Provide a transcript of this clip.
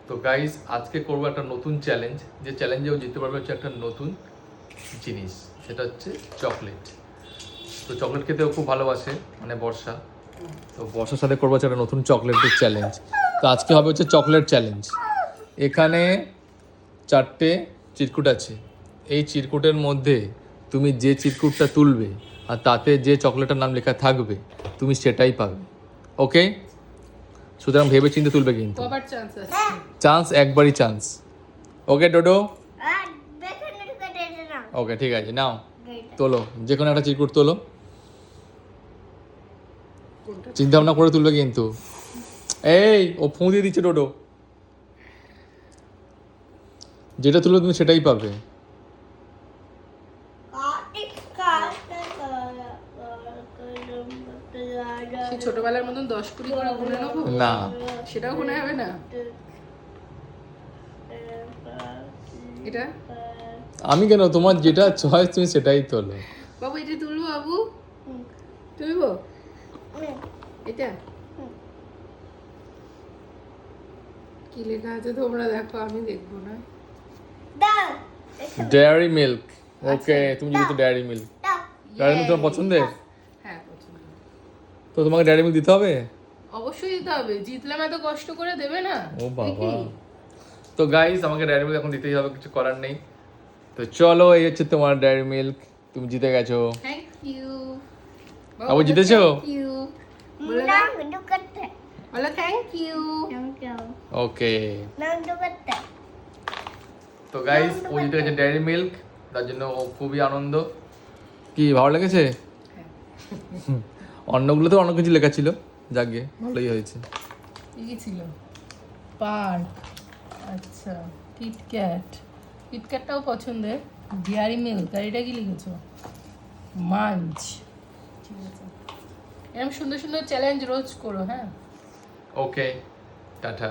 তো গাইস আজকে করবো একটা নতুন চ্যালেঞ্জ, যে চ্যালেঞ্জে ও জিততে পারবে হচ্ছে একটা নতুন জিনিস, সেটা হচ্ছে চকলেট। তো চকলেট খেতেও খুব ভালোবাসে, মানে বর্ষা। তো বর্ষার সাথে করবো হচ্ছে একটা নতুন চকলেটের চ্যালেঞ্জ। তো আজকে হবে হচ্ছে চকলেট চ্যালেঞ্জ। এখানে 4টে চিরকুট আছে। এই চিরকুটের মধ্যে তুমি যে চিরকুটটা তুলবে আর তাতে যে চকলেটের নাম লেখা থাকবে তুমি সেটাই পাবে। ওকে, সুতরাং ভেবে চিন্তে তুলবে কিন্তু। কবার চান্স আছে? চান্স একবারই চান্স। ওকে ডোডো, ওকে ঠিক আছে, নাও তোলো, যে কোনো একটা চিরকুট তোলো। কোনটা? চিন্তা ভাবনা করে তুলবে কিন্তু। এই ও ফুঁ দিয়ে দিচ্ছে ডোডো, যেটা তুলবে তুমি সেটাই পাবে। সেই ছোটবেলার মতন 10-20 করে গুনে নেবো? না, সেটাও গুনে হবে না। এটা আমি কেন, তোমার যেটা চয়েস তুমি সেটাই তোলো। বাবু, এটা তুলবো বাবু? তুলবো এটা? কি লেখা আছে তোমরা দেখো, আমি দেখবো না। Dairy milk. ওকে, তুমি যেহেতু ডেয়ারি মিল্ক, ডেয়ারি মিল্ক তোমার পছন্দের, হ্যাঁ পছন্দ। তো তোমাকে ডেয়ারি মিল্ক দিতে হবে। অবশ্যই দিতে হবে, জিতলাম এত কষ্ট করে, দেবে না? ও বাবা, তো গাইস আমাকে ডেয়ারি মিল্ক এখন দিতেই হবে, কিছু করার নেই। তো চলো, এই হচ্ছে তোমার ডেয়ারি মিল্ক, তুমি জিতে গেছো। থ্যাংক ইউ বাবু, জিতেছো? বলো থ্যাংক ইউ। ওকে, তো গাইস ও জিতে গেছে ডেয়ারি মিল্ক, তার জন্য ও খুবই আনন্দ। কি ভালো লেগেছে? অন্যগুলোতে অন্য কিছু লেখা ছিল, যাকে ভালোই হয়েছে। কি ছিল? পার্ক, আচ্ছা, কিটক্যাট, কিটক্যাটটাও পছন্দের। ডেয়ারি মিল্ক, আর এটা কি লিখেছো? মাঞ্চ। ঠিক আছে, এরকম সুন্দর সুন্দর চ্যালেঞ্জ রোজ করো, হ্যাঁ? ওকে, টাটা।